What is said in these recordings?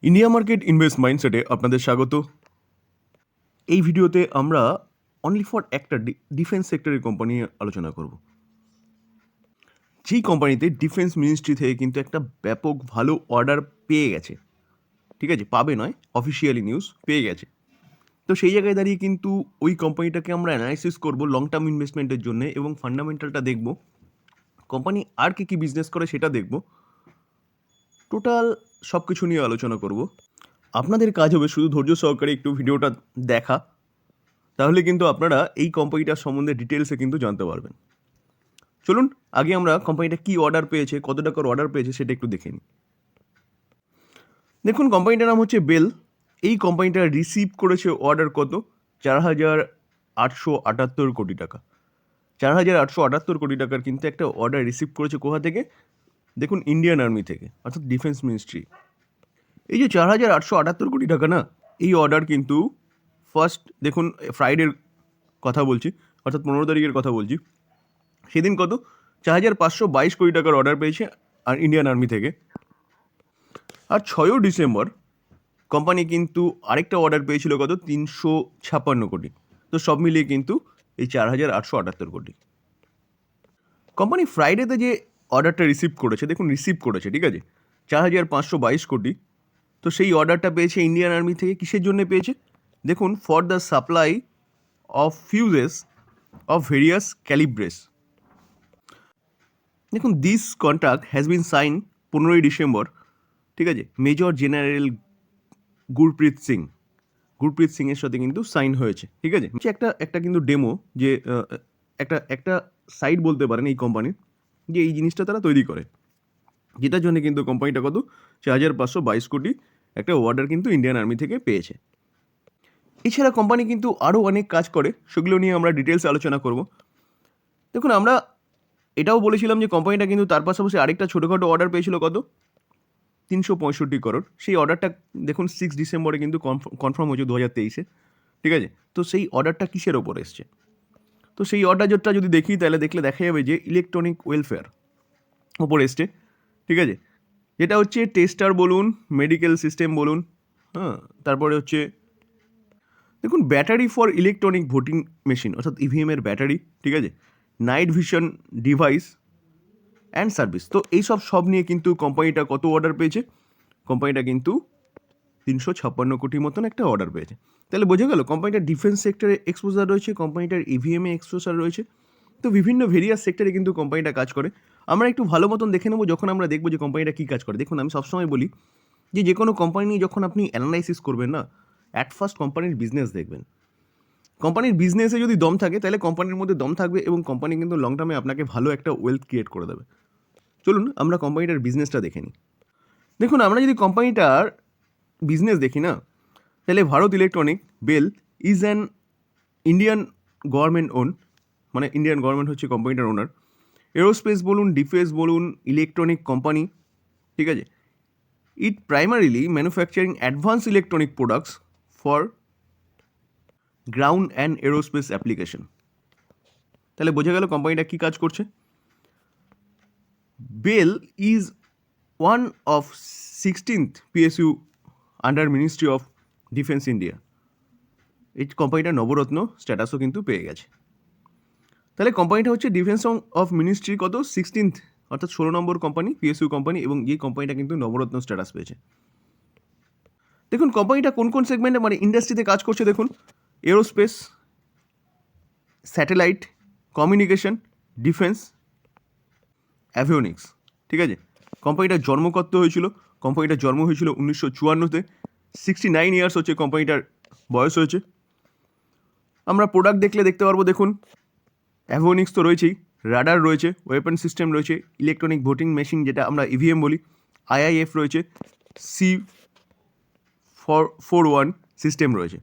India market invest মাইন্ডসেটে আপনাদের স্বাগত। এই ভিডিওতে আমরা অনলি ফর একটা ডিফেন্স সেক্টরের কোম্পানি আলোচনা করব, যেই কোম্পানিতে ডিফেন্স মিনিস্ট্রি থেকে কিন্তু একটা ব্যাপক ভালো অর্ডার পেয়ে গেছে। ঠিক আছে, পাবে নয়, অফিসিয়ালি নিউজ পেয়ে গেছে। তো সেই জায়গায় দাঁড়িয়ে কিন্তু ওই কোম্পানিটাকে আমরা অ্যানালাইসিস করব লং টার্ম ইনভেস্টমেন্টের জন্য, এবং ফান্ডামেন্টালটা দেখব, কোম্পানি আর কী কী বিজনেস করে সেটা দেখব, টোটাল সব কিছু নিয়ে আলোচনা করব। আপনাদের কাজ হবে শুধু ধৈর্য সহকারে একটু ভিডিওটা দেখা, তাহলে কিন্তু আপনারা এই কোম্পানিটার সম্বন্ধে ডিটেলসে কিন্তু জানতে পারবেন। চলুন আগে আমরা কোম্পানিটা কী অর্ডার পেয়েছে, কত টাকার অর্ডার পেয়েছে সেটা একটু দেখে নিই। দেখুন, কোম্পানিটার নাম হচ্ছে বেল। এই কোম্পানিটা রিসিভ করেছে অর্ডার কত? 4,878 কোটি টাকা। 4,878 কোটি টাকার কিন্তু একটা অর্ডার রিসিভ করেছে কোথা থেকে? দেখুন, ইন্ডিয়ান আর্মি থেকে, অর্থাৎ ডিফেন্স মিনিস্ট্রি। এই যে 4,878 কোটি টাকা না, এই অর্ডার কিন্তু ফার্স্ট দেখুন ফ্রাইডের কথা বলছি, অর্থাৎ 15 তারিখের কথা বলছি। সেদিন কত? 4,522 কোটি টাকার অর্ডার পেয়েছে আর ইন্ডিয়ান আর্মি থেকে। আর 6 ডিসেম্বর কোম্পানি কিন্তু আরেকটা অর্ডার পেয়েছিল কত? 356 কোটি। তো সব মিলিয়ে কিন্তু এই 4,878 কোটি। কোম্পানি ফ্রাইডেতে যে অর্ডারটা রিসিভ করেছে, দেখুন রিসিভ করেছে, ঠিক আছে, 4,522 কোটি। তো সেই অর্ডারটা পেয়েছে ইন্ডিয়ান আর্মি থেকে। কিসের জন্য পেয়েছে? দেখুন, for the supply of fuses of various calibres. দেখুন, this contract has been sign 15 December, ঠিক আছে, মেজর জেনারেল গুরপ্রীত সিংয়ের সাথে কিন্তু সাইন হয়েছে, ঠিক আছে। একটা একটা কিন্তু ডেমো, যে একটা সাইট বলতে পারেন এই কোম্পানির, যে এই জিনিসটা তারা তৈরি করে, যেটার জন্য কিন্তু কোম্পানিটা কত? 4,522 কোটি একটা অর্ডার কিন্তু ইন্ডিয়ান আর্মি থেকে পেয়েছে। এছাড়া কোম্পানি কিন্তু আরও অনেক কাজ করে, সেগুলো নিয়ে আমরা ডিটেলস আলোচনা করব। দেখুন, আমরা এটাও বলেছিলাম যে কোম্পানিটা কিন্তু তার পাশাপাশি আরেকটা ছোটোখাটো অর্ডার পেয়েছিল কত? 365 করোড়। সেই অর্ডারটা দেখুন 6 ডিসেম্বরে কিন্তু কনফার্ম হয়েছে 2023-এ, ঠিক আছে। তো সেই অর্ডারটা কিসের ওপর এসছে? তো সেই অর্ডারটা যদি দেখি, তাহলে দেখা যাবে যে ইলেকট্রনিক ওয়েলফেয়ার ওপর এসছে, ঠিক আছে। যেটা হচ্ছে টেস্টার বলুন, মেডিকেল সিস্টেম বলুন, হ্যাঁ, তারপরে হচ্ছে দেখুন battery for electronic voting machine, অর্থাৎ ইভিএমের ব্যাটারি, ঠিক আছে, night vision device and service. তো এইসব সব নিয়ে কিন্তু কোম্পানিটা কত অর্ডার পেয়েছে? কোম্পানিটা কিন্তু 356 কোটির মতন একটা অর্ডার পেয়েছে। তাহলে বোঝা গেল কোম্পানিটার ডিফেন্স সেক্টরে এক্সপোজার রয়েছে, কোম্পানিটার ইভিএমে এক্সপোজার রয়েছে। তো বিভিন্ন ভেরিয়াস সেক্টরে কিন্তু কোম্পানিটা কাজ করে। আমরা একটু ভালো মতন দেখে নেবো যখন আমরা দেখবো যে কোম্পানিটা কী কাজ করে। দেখুন, আমি সবসময় বলি যে কোনো কোম্পানি নিয়ে যখন আপনি অ্যানালাইসিস করবেন না, অ্যাট ফার্স্ট কোম্পানির বিজনেস দেখবেন। কোম্পানির বিজনেসে যদি দম থাকে, তাহলে কোম্পানির মধ্যে দম থাকবে, এবং কোম্পানি কিন্তু লং টার্মে আপনাকে ভালো একটা ওয়েলথ ক্রিয়েট করে দেবে। চলুন আমরা কোম্পানিটার বিজনেসটা দেখে নিই। দেখুন, আমরা যদি কোম্পানিটার বিজনেস দেখি না, তাহলে Bharat electronic BEL is an Indian government own, মানে ইন্ডিয়ান গভর্নমেন্ট হচ্ছে কোম্পানিটার ওনার। এরোস্পেস বলুন, ডিফেন্স বলুন, ইলেকট্রনিক কোম্পানি, ঠিক আছে। It primarily manufacturing advance electronic products for ground and aerospace application. তাহলে বোঝা গেল কোম্পানিটা কী কাজ করছে। BEL is one of 16th PSU under ministry of defence India. এই কোম্পানিটা নবরত্ন স্ট্যাটাসও কিন্তু পেয়ে গেছে। তাহলে কোম্পানিটা হচ্ছে ডিফেন্স অফ মিনিস্ট্রি কত? 16th, অর্থাৎ 16 নম্বর কোম্পানি, PSU কোম্পানি, এবং এই কোম্পানিটা কিন্তু নবরত্ন স্ট্যাটাস পেয়েছে। দেখুন কোম্পানিটা কোন কোন সেগমেন্টে, মানে ইন্ডাস্ট্রিতে কাজ করছে। দেখুন, aerospace, satellite, communication, defence, avionics, ঠিক আছে। কোম্পানিটার জন্ম কত হয়েছিল? কোম্পানিটার জন্ম হয়েছিল 1954-তে। 69 ইয়ার্স হচ্ছে কোম্পানিটার বয়স হয়েছে। আমরা প্রোডাক্ট দেখতে পারবো, দেখুন অ্যাভিওনিক্স তো রয়েছেই, রাডার রয়েছে, ওয়েপন সিস্টেম রয়েছে, ইলেকট্রনিক ভোটিং মেশিন যেটা আমরা ইভিএম বলি, IIF রয়েছে, C441 সিস্টেম রয়েছে।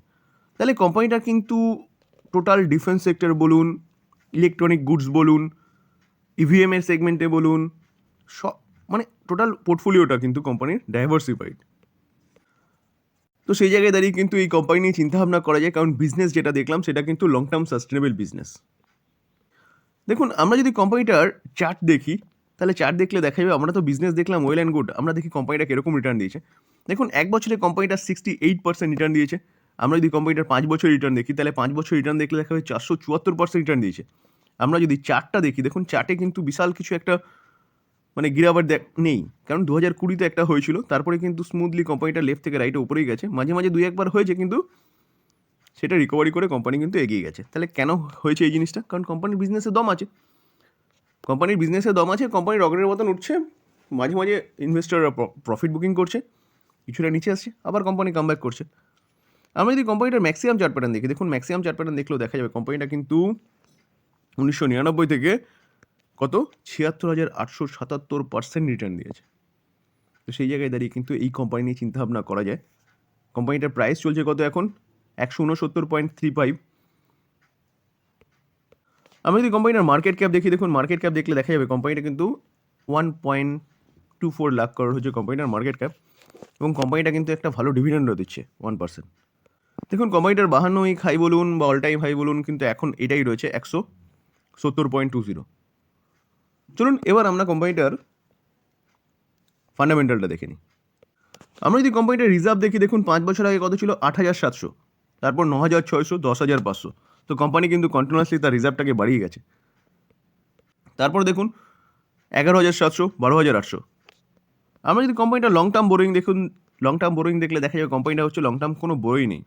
তাহলে কোম্পানিটার কিন্তু টোটাল ডিফেন্স সেক্টর বলুন, ইলেকট্রনিক গুডস বলুন, ইভিএমের সেগমেন্টে বলুন, সব মানে টোটাল পোর্টফোলিওটা কিন্তু কোম্পানির ডাইভার্সিফাইড। তো সেই জায়গায় দাঁড়িয়ে কিন্তু এই কোম্পানি নিয়ে চিন্তাভাবনা করা যায়, কারণ বিজনেস যেটা দেখলাম সেটা কিন্তু লং টার্ম সাস্টেনেবল বিজনেস। দেখুন, আমরা যদি কোম্পানিটার চার্ট দেখি, তাহলে চার্ট দেখলে দেখা যাবে, আমরা তো বিজনেস দেখলাম ওয়েল অ্যান্ড গুড, আমরা দেখি কোম্পানিটা কীরকম রিটার্ন দিয়েছে। দেখুন 1 বছরে কোম্পানিটা 68% রিটার্ন দিয়েছে। আমরা যদি কোম্পানিটার 5 বছর রিটার্ন দেখি, তাহলে 5 বছর রিটার্ন দেখলে দেখা যাবে 474% রিটার্ন দিয়েছে। আমরা যদি চার্টটা দেখি, দেখুন চার্টে কিন্তু বিশাল কিছু একটা মানে গিরাবার নেই, কারণ 2020-তে একটা হয়েছিল, তারপরে কিন্তু স্মুথলি কোম্পানিটা লেফট থেকে রাইটে উপরেই গেছে। মাঝে মাঝে 2-1 বার হয়েছে, কিন্তু সেটা রিকভারি করে কোম্পানি কিন্তু এগিয়ে গেছে। তাহলে কেন হয়েছে এই জিনিসটা? কারণ কোম্পানির বিজনেসে দম আছে, কোম্পানির বিজনেসে দম আছে, কোম্পানি রকেটের মতন উঠছে, মাঝে মাঝে ইনভেস্টররা প্রফিট বুকিং করছে, কিছুটা নিচে আসছে, আবার কোম্পানি কামব্যাক করছে। আমরা যদি কোম্পানিটার ম্যাক্সিমাম চার্ট প্যাটার্ন দেখি, দেখুন ম্যাক্সিমাম চার্ট প্যাটার্ন দেখলেও দেখা যাবে কোম্পানিটা কিন্তু 1999 থেকে কত 76,877% রিটার্ন দিয়েছে। তো সেই জায়গায় দাঁড়িয়ে কিন্তু এই কোম্পানি নিয়ে চিন্তাভাবনা করা যায়। কোম্পানিটার প্রাইস চলছে কত এখন? 169.35। আমি যদি কোম্পানিটার মার্কেট ক্যাপ দেখি, দেখুন মার্কেট ক্যাপ দেখলে দেখা যাবে কোম্পানিটা কিন্তু 1.24 লাখ করোড় হচ্ছে কোম্পানিটার মার্কেট ক্যাপ, এবং কোম্পানিটা কিন্তু একটা ভালো ডিভিডেন্ডও দিচ্ছে 1%। দেখুন কোম্পানিটার 52 উইক হাই বলুন বা অল টাইম হাই বলুন, কিন্তু এখন এটাই রয়েছে 170.20। চলুন এবার আমরা কোম্পানিটার ফান্ডামেন্টালটা দেখে নিই। আমরা যদি কোম্পানিটার রিজার্ভ দেখি, দেখুন 5 বছর আগে কত ছিল? 8,700, তারপর 9,600, 10,500। তো কোম্পানি কিন্তু কন্টিনিউয়াসলি তার রিজার্ভটাকে বাড়িয়ে গেছে। তারপর দেখুন 11,700, 12,800। আমরা যদি কোম্পানিটা লং টার্ম বোরোয়িং দেখুন, লং টার্ম বোরোয়িং দেখলে দেখা যাবে কোম্পানিটা হচ্ছে লং টার্ম কোনো বোরোই নেই।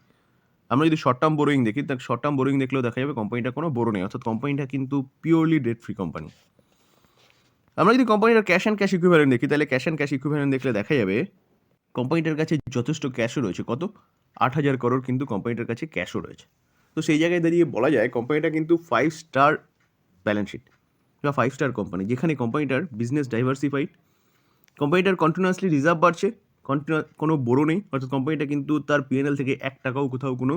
আমরা যদি শর্ট টার্ম বোরোয়িং দেখি, তার শর্ট টার্ম বোরোয়িং দেখলেও দেখা যাবে কোম্পানিটা কোনো বোরো নেই, অর্থাৎ কোম্পানিটা কিন্তু পিওরলি ডেট ফ্রি কোম্পানি। আমরা যদি কোম্পানিটার ক্যাশ অ্যান্ড ক্যাশ ইকুইভ্যালেন্ট দেখি, তাহলে ক্যাশ অ্যান্ড ক্যাশ ইকুইভ্যালেন্ট দেখলে দেখা যাবে কোম্পানিটার কাছে যথেষ্ট ক্যাশও রয়েছে। কত? 8,000 করোড় কিন্তু কোম্পানিটার কাছে ক্যাশও রয়েছে। তো সেই জায়গায় দাঁড়িয়ে বলা যায় কোম্পানিটা কিন্তু 5 স্টার ব্যালেন্স শিট বা 5 স্টার কোম্পানি, যেখানে কোম্পানিটার বিজনেস ডাইভার্সিফাইড, কোম্পানিটার কন্টিনিউয়াসলি রিজার্ভ বাড়ছে, কোনো বড়ো নেই, অর্থাৎ কোম্পানিটা কিন্তু তার পিএনএল থেকে 1 টাকাও কোথাও কোনো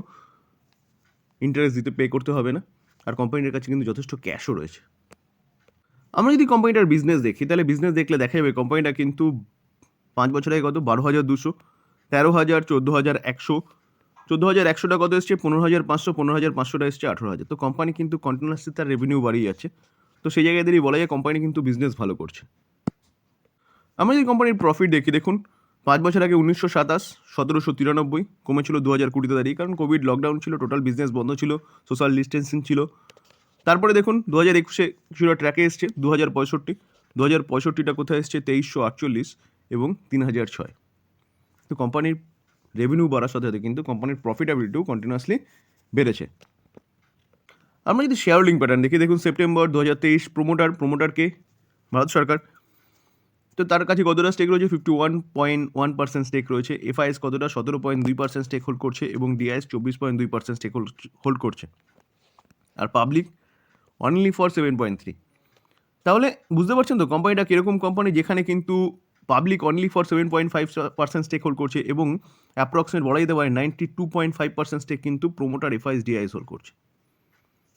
ইন্টারেস্ট দিতে পে করতে হবে না, আর কোম্পানিটার কাছে কিন্তু যথেষ্ট ক্যাশও রয়েছে। আমরা যদি কোম্পানিটার বিজনেস দেখি, তাহলে বিজনেস দেখলে দেখা যাবে কোম্পানিটা কিন্তু 5 বছর আগে কত? 12,200, 13,000, 14,100, 14,100টা কত এসছে? 15,500, 15,500টা এসছে 18,000। তো কোম্পানি কিন্তু কন্টিনিউয়াসলি তার রেভিনিউ বাড়িয়ে যাচ্ছে। তো সেই জায়গায় দাঁড়িয়ে বলা যায় কোম্পানি কিন্তু বিজনেস ভালো করছে। আমরা যদি কোম্পানির প্রফিট দেখি, দেখুন 5 বছর আগে 1927, 1793, কমেছিল 2020-তে দাঁড়িয়ে, কারণ কোভিড লকডাউন ছিল, টোটাল বিজনেস বন্ধ ছিল, সোশ্যাল ডিস্টেন্সিং ছিল। তারপরে দেখুন 2021-এ কিছুটা ট্র্যাকে এসছে 2,065, 2,065টা কোথায় এসছে? 2,348 এবং 3,006। তো কোম্পানির রেভিনিউ বাড়ার সাথে সাথে কিন্তু কোম্পানির প্রফিটেবিলিটিও কন্টিনিউয়াসলি বেড়েছে। আমরা যদি শেয়ার হোল্ডিং প্যাটার্ন দেখি, দেখুন সেপ্টেম্বর 2023 প্রোমোটারকে ভারত সরকার, তো তার কাছে কতটা স্টেক রয়েছে? 51.1% স্টেক রয়েছে। এফআইএস কতটা? 17.2% স্টেক হোল্ড করছে, এবং ডিআইএস 24.2% স্টেক হোল্ড করছে, আর পাবলিক অনলি ফর 7.3। তাহলে বুঝতে পারছেন তো কোম্পানিটা কীরকম কোম্পানি, যেখানে কিন্তু public only for 7.5% stake hold করছে, এবং অ্যাপ্রক্সিমেট বলা যেতে পারে 92.5% স্টেক কিন্তু প্রোমোটার এফআইএস ডিআইএস হোল্ড করছে।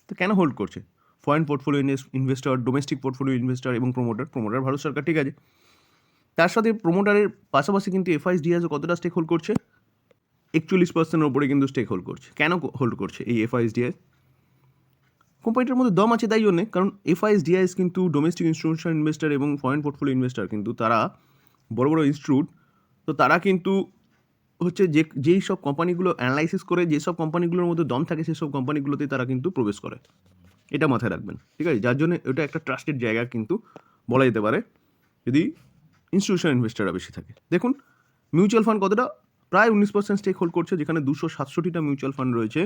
তো কেন হোল্ড করছে? Foreign portfolio investor, domestic portfolio investor এবং প্রোমোটার ভারত সরকার, ঠিক আছে। তার সাথে প্রোমোটারের পাশাপাশি কিন্তু এফআইএস ডিআইএসও কতটা স্টেক হোল্ড করছে? 41%-এর ওপরে কিন্তু স্টেক হোল্ড করছে। কেন হোল্ড করছে এই এফআইএস ডিআইএস? কোম্পানিটার মধ্যে দম আছে তাই জন্যে, কারণ এফআইএস ডিআইএস কিন্তু ডোমেস্টিক ইনস্টিটিউশনাল ইনভেস্টর এবং ফরেন পোর্টফোলিও ইনভেস্টর, কিন্তু তারা বড় বড় ইনস্টিটিউট, তো তারা কিন্তু হচ্ছে যেই সব কোম্পানিগুলো অ্যানালাইসিস করে, যেসব কোম্পানিগুলোর মধ্যে দম থাকে সেসব কোম্পানিগুলোতে তারা কিন্তু প্রবেশ করে। এটা মাথায় রাখবেন, ঠিক আছে। যার জন্য এটা একটা ট্রাস্টেড জায়গা কিন্তু বলা যেতে পারে, যদি ইনস্টিটিউশনাল ইনভেস্টাররা বেশি থাকে। দেখুন মিউচুয়াল ফান্ড কতটা? প্রায় 19% স্টেক হোল্ড করছে, যেখানে 267টা মিউচুয়াল ফান্ড রয়েছে।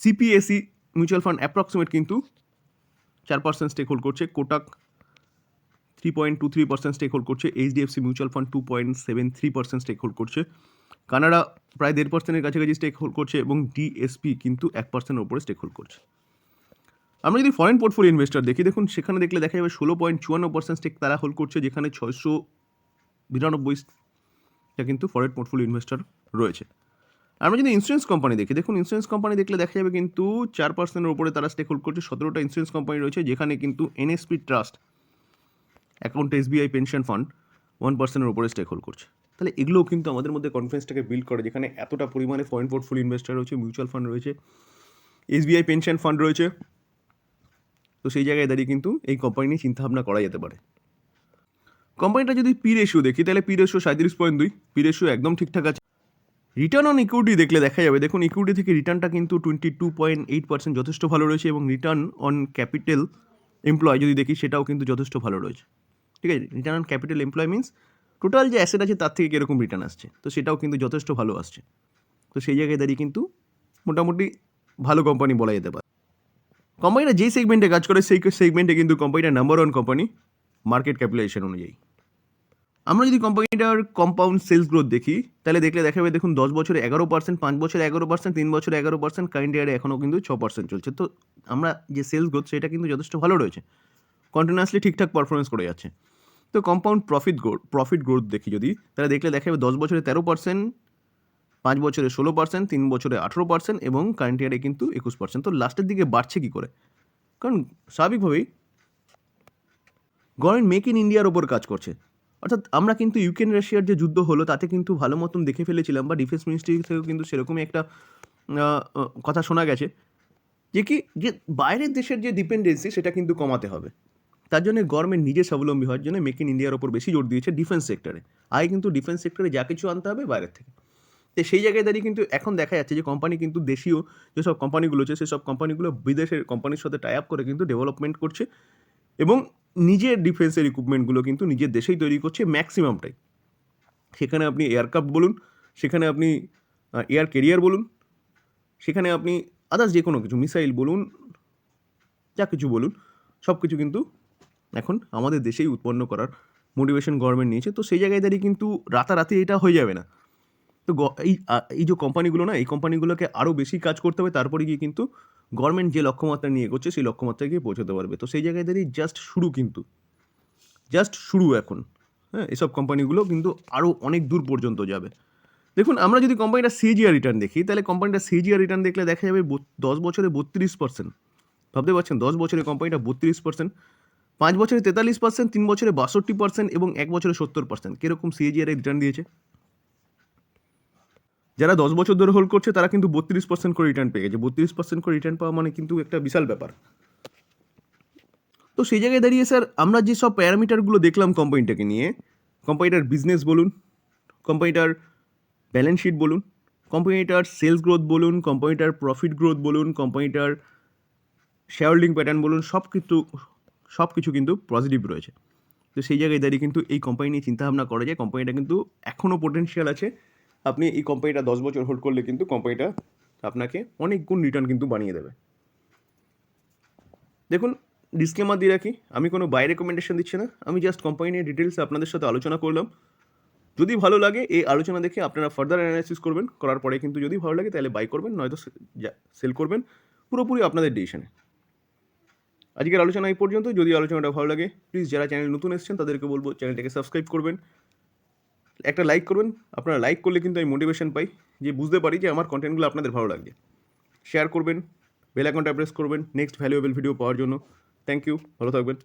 সিপিএসি মিউচুয়াল ফান্ড অ্যাপ্রক্সিমেট কিন্তু 4% স্টেক হোল্ড করছে। কোটাক 3.23% স্টেক হোল্ড করছে। HDFC mutual fund 2.73% stake hold করছে। কানাডা প্রায় 1.5%-এর কাছাকাছি স্টেক হোল্ড করছে, এবং ডিএসপি কিন্তু 1%-এর ওপরে স্টেক হোল্ড করছে। আমরা যদি ফরেন পোর্টফোলিও ইনভেস্টর দেখি, দেখুন সেখানে দেখলে দেখা যাবে 16.54% স্টেক তারা হোল্ড করছে, যেখানে 692টা কিন্তু ফরেন পোর্টফোলিও ইনভেস্টর রয়েছে। আমরা যদি ইন্স্যুরেন্স কোম্পানি দেখি, দেখুন ইন্স্যুরেন্স কোম্পানি দেখলে দেখা যাবে কিন্তু 4%-এর উপরে তারা স্টেক হোল্ড করছে। 17টা ইন্স্যুরেন্স কোম্পানি রয়েছে, যেখানে কিন্তু NSP trust, account SBI pension fund 1%-এর উপরে স্টেক হোল্ড করছে। তাহলে এগুলোও কিন্তু আমাদের মধ্যে কনফিডেন্সটাকে বিল্ড করে, যেখানে এতটা পরিমাণে ফরেন পোর্টফোলিও ইনভেস্টর রয়েছে, মিউচুয়াল ফান্ড রয়েছে, এসবিআই পেনশন ফান্ড রয়েছে। তো সেই জায়গায় দাঁড়িয়ে কিন্তু এই কোম্পানি নিয়ে চিন্তাভাবনা করা যেতে পারে। কোম্পানিটা যদি পি রেশিও দেখি তাহলে পি রেশিও 37.2, পি রেশিও একদম ঠিকঠাক আছে। রিটার্ন অন ইকুইটি দেখলে দেখা যাবে, দেখুন ইকুইটি থেকে রিটার্নটা কিন্তু 22.8% যথেষ্ট ভালো রয়েছে, এবং রিটার্ন অন ক্যাপিটাল এমপ্লয় যদি দেখি সেটাও কিন্তু যথেষ্ট ভালো রয়েছে। ঠিক আছে, return on capital employ means total যে অ্যাসেট আছে তার থেকে কীরকম রিটার্ন আসছে, তো সেটাও কিন্তু যথেষ্ট ভালো আসছে। তো সেই জায়গায় দাঁড়িয়ে কিন্তু মোটামুটি ভালো কোম্পানি বলা যেতে পারে। কোম্পানিটা যেই সেগমেন্টে কাজ করে সেই সেগমেন্টে কিন্তু কোম্পানিটা number one company market capitalization অনুযায়ী। আমরা যদি কোম্পানিটার কম্পাউন্ড সেলস গ্রোথ দেখি তাহলে দেখলে দেখা যাবে, দেখুন 10 বছরে 11%, 5 বছরে 11%, 3 বছরে 11%, কারেন্ট ইয়ারে এখনও কিন্তু 6% চলছে। তো আমরা যে সেলস গ্রোথ সেটা কিন্তু যথেষ্ট ভালো রয়েছে, কন্টিনিউয়াসলি ঠিকঠাক পারফরমেন্স করে যাচ্ছে। তো কম্পাউন্ড প্রফিট গ্রোথ দেখি যদি, তাহলে দেখলে দেখা যাবে 10 বছরে 13%, 5 বছরে 16%, 3 বছরে 18% এবং কারেন্ট ইয়ারে কিন্তু 21%। তো লাস্টের দিকে বাড়ছে কী করে? কারণ স্বাভাবিকভাবেই গভর্নমেন্ট মেক ইন ইন্ডিয়ার ওপর কাজ করছে। অর্থাৎ আমরা কিন্তু ইউক্রেন রাশিয়ার যে যুদ্ধ হলো তাতে কিন্তু ভালো মতন দেখে ফেলেছিলাম, বা ডিফেন্স মিনিস্ট্রি থেকেও কিন্তু সেরকমই একটা কথা শোনা গেছে যে বাইরের দেশের যে ডিপেন্ডেন্সি সেটা কিন্তু কমাতে হবে। তার জন্য গভর্নমেন্ট নিজে স্বাবলম্বী হওয়ার জন্য মেক ইন ইন্ডিয়ার ওপর বেশি জোর দিয়েছে ডিফেন্স সেক্টরে। আগে কিন্তু ডিফেন্স সেক্টরে যা কিছু আনতে হবে বাইরের থেকে। তো সেই জায়গায় দাঁড়িয়ে কিন্তু এখন দেখা যাচ্ছে যে কোম্পানি কিন্তু দেশীয় যেসব কোম্পানিগুলো আছে সেসব কোম্পানিগুলো বিদেশের কোম্পানির সাথে টাই আপ করে কিন্তু ডেভেলপমেন্ট করছে, এবং নিজের ডিফেন্সের ইকুইপমেন্টগুলো কিন্তু নিজের দেশেই তৈরি করছে ম্যাক্সিমামটাই। সেখানে আপনি এয়ারক্রাফট বলুন, সেখানে আপনি এয়ার ক্যারিয়ার বলুন, সেখানে আপনি আদার্স যে কোনো কিছু মিসাইল বলুন, যা কিছু বলুন, সব কিছু কিন্তু এখন আমাদের দেশেই উৎপন্ন করার মোটিভেশন গভর্নমেন্ট নিয়েছে। তো সেই জায়গায় দাঁড়িয়ে কিন্তু রাতারাতি এটা হয়ে যাবে না। তো এই যে কোম্পানিগুলো না, এই কোম্পানিগুলোকে আরও বেশি কাজ করতে হবে, তারপরে গিয়ে কিন্তু গভর্নমেন্ট যে লক্ষ্যমাত্রা নিয়ে করছে সেই লক্ষ্যমাত্রায় গিয়ে পৌঁছতে পারবে। তো সেই জায়গায় দাঁড়িয়ে জাস্ট শুরু এখন। হ্যাঁ, এসব কোম্পানিগুলো কিন্তু আরও অনেক দূর পর্যন্ত যাবে। দেখুন, আমরা যদি কোম্পানিটা সিজিআর রিটার্ন দেখি তাহলে কোম্পানিটা সিজিআর রিটার্ন দেখলে দেখা যাবে 10 বছরে 32%। ভাবতে পারছেন, 10 বছরে কোম্পানিটা 32%, 5 বছরে 43%, 3 বছরে 62% এবং 1 বছরে 70%। কীরকম সিএজিআর রিটার্ন দিয়েছে? যারা 10 বছর ধরে হোল্ড করছে তারা কিন্তু 32% করে রিটার্ন পেয়ে গেছে। 32% করে রিটার্ন পাওয়া মানে কিন্তু একটা বিশাল ব্যাপার। তো সেই জায়গায় দাঁড়িয়ে স্যার আমরা যেসব প্যারামিটারগুলো দেখলাম কোম্পানিটাকে নিয়ে, কোম্পানিটার বিজনেস বলুন, কোম্পানিটার ব্যালেন্স শিট বলুন, কোম্পানিটার সেলস গ্রোথ বলুন, কোম্পানিটার প্রফিট গ্রোথ বলুন, কোম্পানিটার শেয়ার হোল্ডিং প্যাটার্ন বলুন, সব কিছু কিন্তু পজিটিভ রয়েছে। তো সেই জায়গায় দাঁড়িয়ে কিন্তু এই কোম্পানি নিয়ে চিন্তাভাবনা করা যায়। কোম্পানিটা কিন্তু এখনও পোটেনশিয়াল আছে। আপনি এই কোম্পানিটা 10 বছর হোল্ড করলে কিন্তু কোম্পানিটা আপনাকে অনেক গুণ রিটার্ন কিন্তু বানিয়ে দেবে। দেখুন, ডিসক্লেমার দিয়ে রাখি, আমি কোনো বাই রেকমেন্ডেশন দিচ্ছি না, আমি জাস্ট কোম্পানি নিয়ে ডিটেলসে আপনাদের সাথে আলোচনা করলাম। যদি ভালো লাগে এই আলোচনা দেখে আপনারা ফার্দার অ্যানালাইসিস করবেন, করার পরে কিন্তু যদি ভালো লাগে তাহলে বাই করবেন, নয়তো সেল করবেন, পুরোপুরি আপনাদের ডিসিশনে। আজকের আলোচনা এই পর্যন্ত। যদি আলোচনাটা ভালো লাগে প্লিজ যারা চ্যানেল নতুন এসেছেন তাদেরকে বলবো চ্যানেলটাকে সাবস্ক্রাইব করবেন, একটা লাইক করবেন। আপনারা লাইক করলে কিন্তু আমি মোটিভেশন পাই, যে বুঝতে পারি যে আমার কন্টেন্টগুলো আপনাদের ভালো লাগছে। শেয়ার করবেন, বেল আইকনটা প্রেস করবেন নেক্সট ভ্যালুয়েবল ভিডিও পাওয়ার জন্য। থ্যাংক ইউ, ভালো থাকবেন।